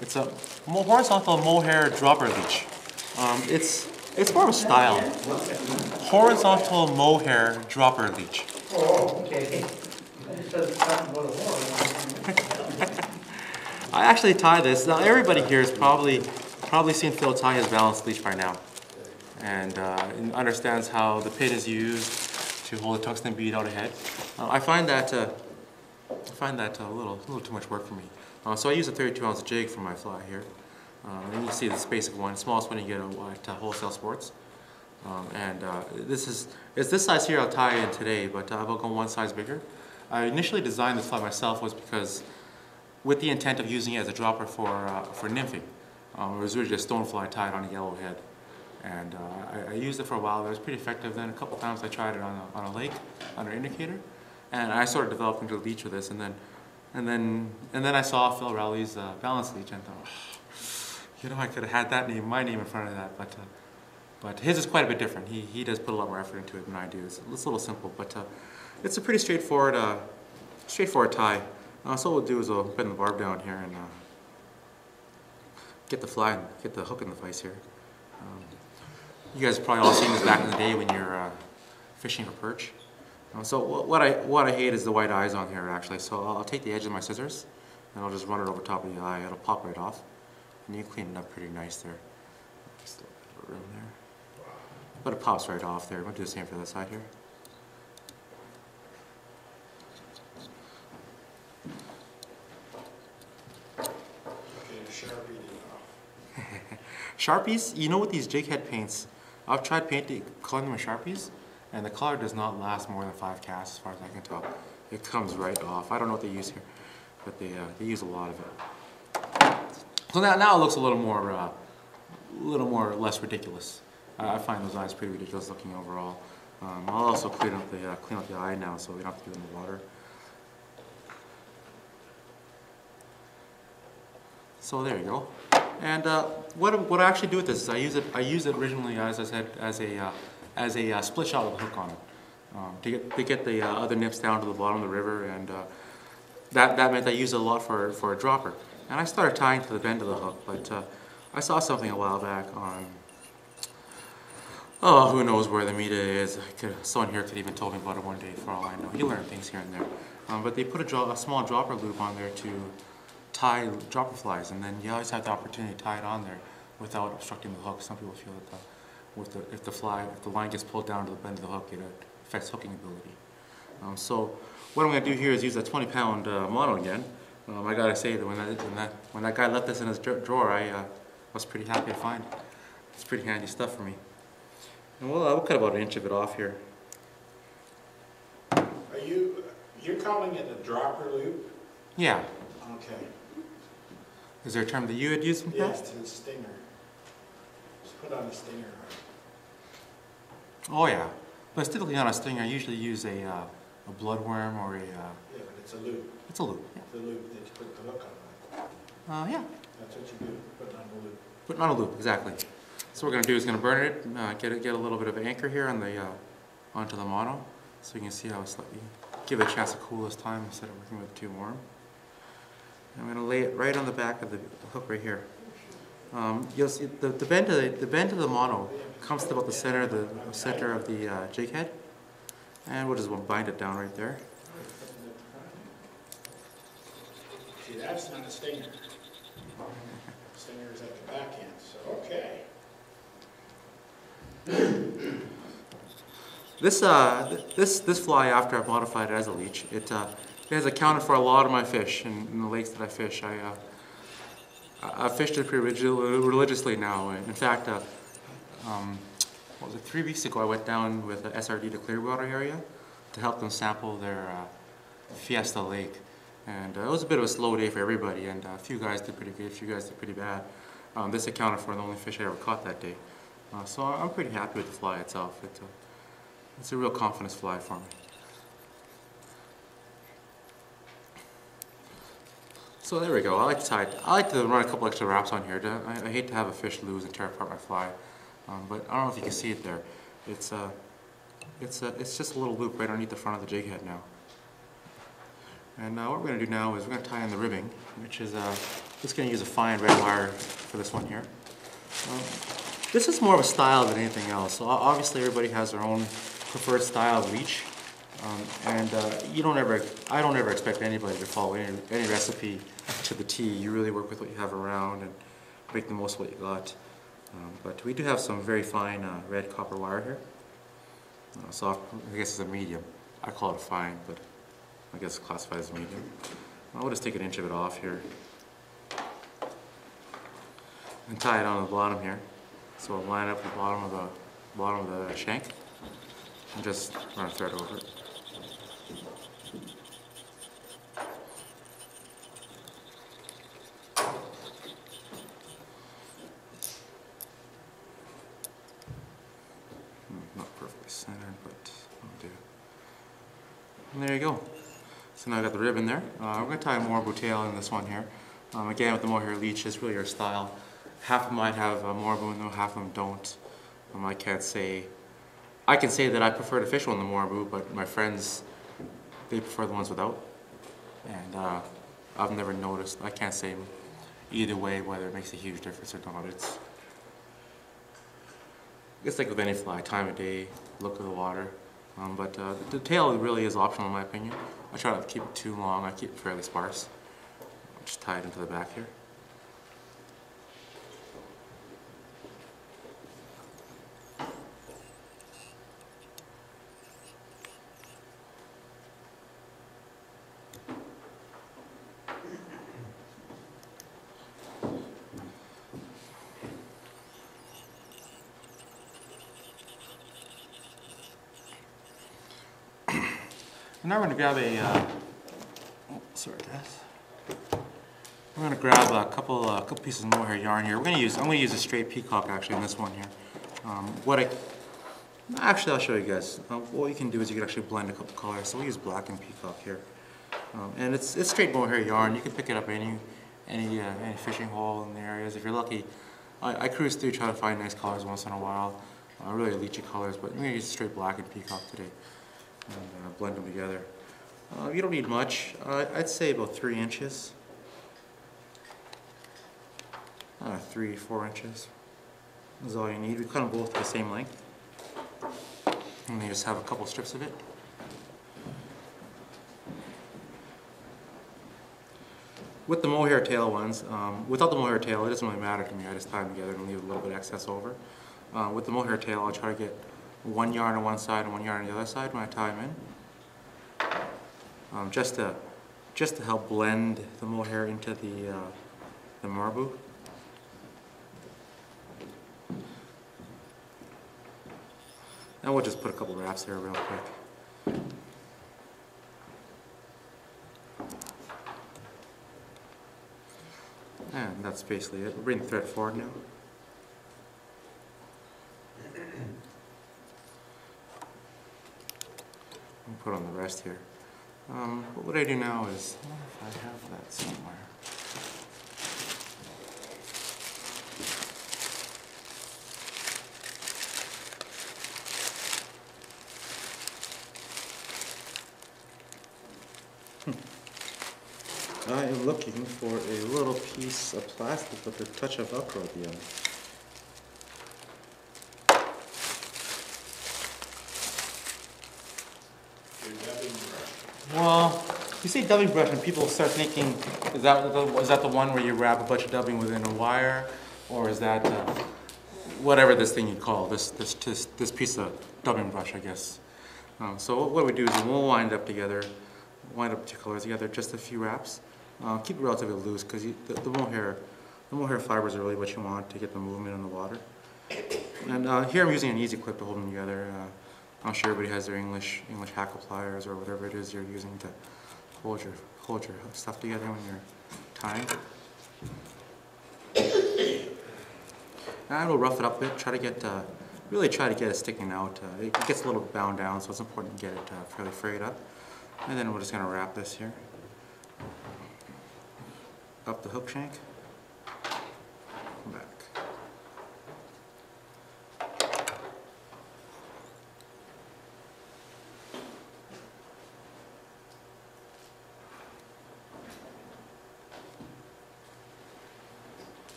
It's a horizontal mohair dropper leech. It's more of a style. Horizontal mohair dropper leech. Oh, okay. I actually tie this. Now everybody here has probably seen Phil tie his balanced leech by now, and understands how the pin is used to hold the tungsten bead out ahead. I find that a little too much work for me. So I use a 32-ounce jig for my fly here. And you can see this basic one, smallest one you get at Wholesale Sports. It's this size here I'll tie in today, but I'll go one size bigger. I initially designed this fly myself was because, with the intent of using it as a dropper for nymphing. It was really just a stonefly tied on a yellow head. And I used it for a while. It was pretty effective. Then a couple times I tried it on a lake, on an indicator. And I sort of developed into a leech with this. And then I saw Phil Rowley's balance leech and thought, you know, I could have had that name, my name in front of that. But his is quite a bit different. He does put a lot more effort into it than I do. It's a little simple, but it's a pretty straightforward tie. So what we'll do is we'll bend the barb down here and get the hook in the vise here. You guys have probably all seen this back in the day when you're fishing for perch. So what I hate is the white eyes on here actually. So I'll take the edge of my scissors and I'll just run it over top of the eye. It'll pop right off, and you clean it up pretty nice there. Just a little bit of room there, but it pops right off there. We'll do the same for this side here. Sharpies, you know, with these jig head paints, I've tried coloring them with Sharpies, and the color does not last more than 5 casts as far as I can tell. It comes right off. I don't know what they use here, but they use a lot of it. So now it looks a little more less ridiculous. I find those eyes pretty ridiculous looking overall. I'll also clean up the eye now, so we don't have to do it in the water. So there you go. And what I actually do with this is I use it originally, as I said, as a split shot with a hook on it, to get the other nymphs down to the bottom of the river, and that meant I used it a lot for a dropper. And I started tying to the bend of the hook, but I saw something a while back on, oh, who knows where the media is. Someone here could even told me about it one day, for all I know. You learn things here and there. But they put a small dropper loop on there to tie dropper flies, and then you always have the opportunity to tie it on there without obstructing the hook. Some people feel that if the line gets pulled down to the bend of the hook, it affects hooking ability. So what I'm going to do here is use a 20-pound mono again. I gotta say that when that guy left this in his drawer, I was pretty happy to find. It's pretty handy stuff for me. And we'll cut about an inch of it off here. You're calling it a dropper loop? Yeah. Okay. Is there a term that you had used in the past? Yes, it's a stinger. Just put on a stinger. Oh yeah. But typically on a stinger, I usually use a bloodworm or a... yeah, but it's a loop. It's a loop, yeah. It's a loop that you put the hook on. Yeah. That's what you do, put on a loop. Put on a loop, exactly. So what we're going to do is going to burn it, get a little bit of anchor here on onto the mono, so you can see how it's slightly, give it a chance to cool this time instead of working with it too warm. I'm going to lay it right on the back of the hook right here. You'll see the bend of the mono comes to about the center of the jig head, and we'll just bind it down right there. See, that's not a stinger. Stinger is at the back end, so okay. This fly, after I've modified it as a leech, it has accounted for a lot of my fish in the lakes that I fish. I fished it pretty religiously now. In fact, what was it, 3 weeks ago I went down with the SRD to Clearwater area to help them sample their Fiesta Lake. And it was a bit of a slow day for everybody, and a few guys did pretty good, a few guys did pretty bad. This accounted for the only fish I ever caught that day. So I'm pretty happy with the fly itself. It's a real confidence fly for me. So there we go. I like to run a couple extra wraps on here. I hate to have a fish lose and tear apart my fly, but I don't know if you can see it there. It's just a little loop right underneath the front of the jig head now. And what we're going to do now is we're going to tie in the ribbing, which is Just going to use a fine red wire for this one here. This is more of a style than anything else. So obviously everybody has their own preferred style of leech. I don't ever expect anybody to follow any recipe to the T. You really work with what you have around and make the most of what you got. But we do have some very fine red copper wire here. So I guess it's a medium. I call it a fine, but I guess it's classified as a medium. I'll just take an inch of it off here and tie it on the bottom here. So I'll line up the bottom of the shank and just run a thread over it. Not perfectly centered, but I'll do. And there you go. So now I got the ribbon there. We're going to tie a Mohair tail in this one here. Again, with the Mohair Leech, it's really your style. Half of mine have Mohair in them, half of them don't. I can say that I prefer the fish one, the Mohair, but my friends, they prefer the ones without. And I've never noticed. I can't say either way whether it makes a huge difference or not. It's like with any fly, time of day, look of the water. But the tail really is optional in my opinion. I try not to keep it too long. I keep it fairly sparse. I'll just tie it into the back here. And now we're going to grab we're going to grab a couple pieces of mohair yarn here. I'm going to use a straight peacock actually in this one here. Actually I'll show you guys. What you can do is you can actually blend a couple colors. So we use black and peacock here, and it's straight mohair yarn. You can pick it up at any fishing hole in the areas if you're lucky. I cruise through, try to find nice colors once in a while, really leechy colors. But I'm going to use straight black and peacock today. And blend them together. You don't need much. I'd say about 3 inches. 3-4 inches is all you need. We cut them both the same length. And you just have a couple strips of it. With the mohair tail ones, without the mohair tail, it doesn't really matter to me. I just tie them together and leave a little bit of excess over. With the mohair tail, I'll try to get one yarn on one side and one yarn on the other side when I tie them in, just to help blend the mohair into the marabou. And we'll just put a couple wraps there real quick. And that's basically it. We'll bring the thread forward now. Put on the rest here. But what I do now is, I wonder if I have that somewhere. I am looking for a little piece of plastic with a touch of Velcro at the end. Well, you say dubbing brush and people start thinking, is that the one where you wrap a bunch of dubbing within a wire? Or is that whatever this thing you call, this piece of dubbing brush, I guess. So what we do is we'll wind up together, wind up 2 colors together, just a few wraps. Keep it relatively loose because the mohair fibers are really what you want to get the movement in the water. And here I'm using an easy clip to hold them together. I'm sure everybody has their English hackle pliers or whatever it is you're using to hold your stuff together when you're tying. And we'll rough it up a bit. Really try to get it sticking out. It gets a little bound down, so it's important to get it fairly frayed up. And then we're just going to wrap this here up the hook shank, back.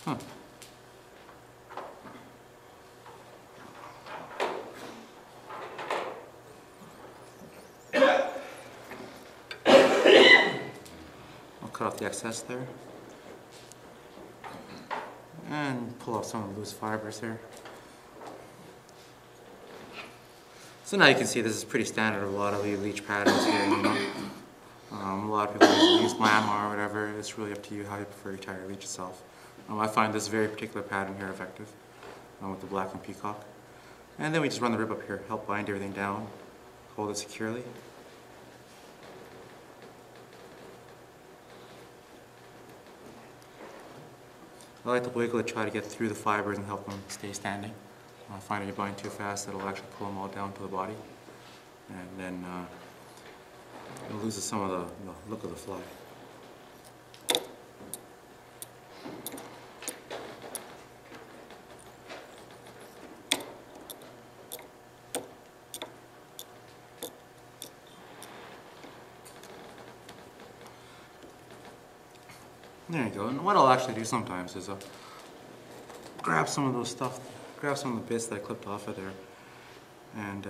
Huh. I'll cut off the excess there. And pull off some of the loose fibers here. So now you can see this is pretty standard of a lot of the leech patterns here, you know. A lot of people use llama or whatever. It's really up to you how you prefer to tie your leech itself. I find this very particular pattern here effective with the black and peacock. And then we just run the rib up here, help bind everything down, hold it securely. I like to wiggle it, try to get through the fibers and help them stay standing. I find if you bind too fast, it'll actually pull them all down to the body. And then it loses some of the look of the fly. There you go. And what I'll actually do sometimes is grab some of the bits that I clipped off of there and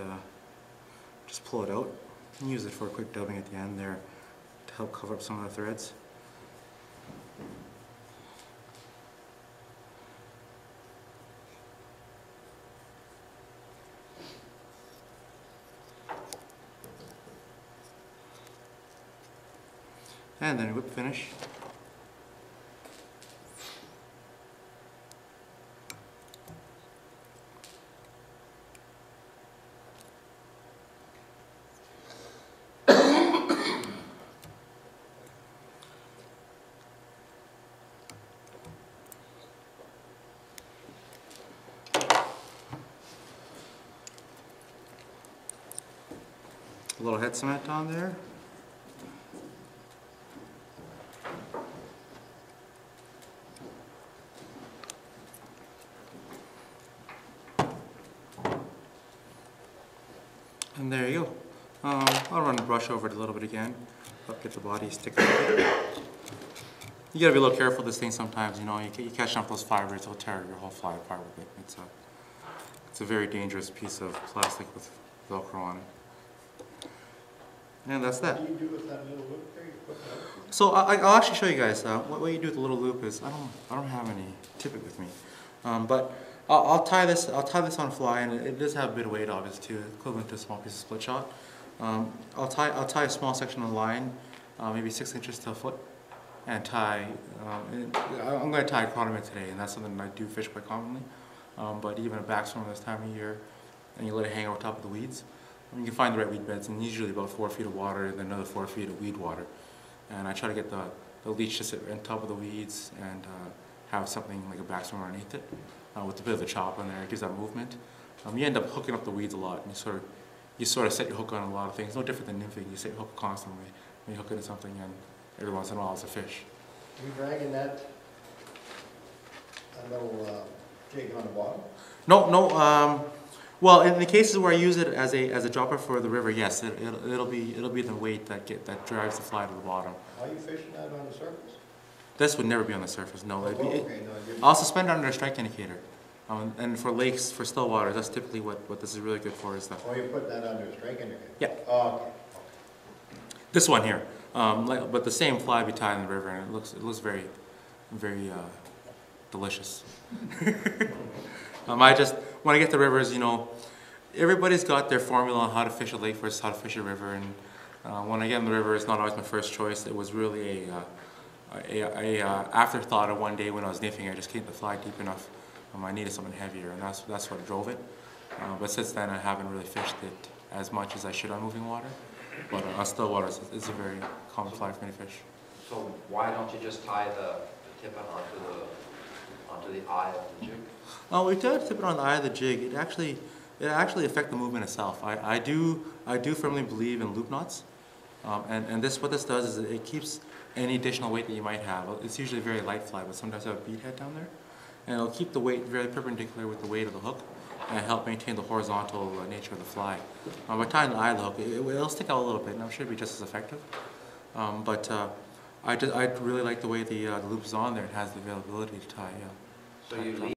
just pull it out and use it for a quick dubbing at the end there to help cover up some of the threads. And then whip finish. A little head cement on there. And there you go. I'll run the brush over it a little bit again, help get the body sticking. You gotta be a little careful with this thing sometimes, you know, you catch up those fibers, it'll tear your whole fly apart with it. It's a very dangerous piece of plastic with Velcro on it. And that's that. What do you do with that little loop there? You put that? So I'll actually show you guys what you do with the little loop is I don't have any tippet with me, but I'll tie this on fly, and it does have a bit of weight obviously too, equivalent to a small piece of split shot. I'll tie a small section of the line, maybe 6 inches to a foot, and I'm going to tie a chronomet today, and that's something I do fish quite commonly. But even a backstorm this time of year, and you let it hang over top of the weeds. You can find the right weed beds, and usually about 4 feet of water, and then another 4 feet of weed water. And I try to get the leech to sit on top of the weeds and have something like a backstorm underneath it with a bit of the chop in there. It gives that movement. You end up hooking up the weeds a lot, and you sort of set your hook on a lot of things. No different than nymphing. You set your hook constantly. When you hook into something, and every once in a while it's a fish. Are you dragging that little jig on the bottom? No. Well, in the cases where I use it as a dropper for the river, yes, it'll be the weight that drives the fly to the bottom. Are you fishing that on the surface? This would never be on the surface. No. Okay, I'll suspend it under a strike indicator, and for lakes, for still waters, that's typically what this is really good for. Is that? Oh, you put that under a strike indicator? Yeah. Oh, okay. This one here, but the same fly be tied in the river, and it looks very, very delicious. When I get to rivers, you know, everybody's got their formula on how to fish a lake versus how to fish a river, and when I get in the river, it's not always my first choice. It was really a afterthought of one day when I was nymphing. I just can't fly deep enough. I needed something heavier, and that's what drove it. But since then, I haven't really fished it as much as I should on moving water. But on still waters, it's a very common fly for me to fish. So why don't you just tie the tippet onto the eye of the jig? Oh, we did tip it on the eye of the jig. It actually affects the movement itself. I do firmly believe in loop knots, and what this does is it keeps any additional weight that you might have. It's usually a very light fly, but sometimes I have a bead head down there, and it'll keep the weight very perpendicular with the weight of the hook, and help maintain the horizontal nature of the fly. By tying the eye of the hook, it'll stick out a little bit, and I'm sure it'll be just as effective. I really like the way the loop is on there. It has the availability to tie So you leave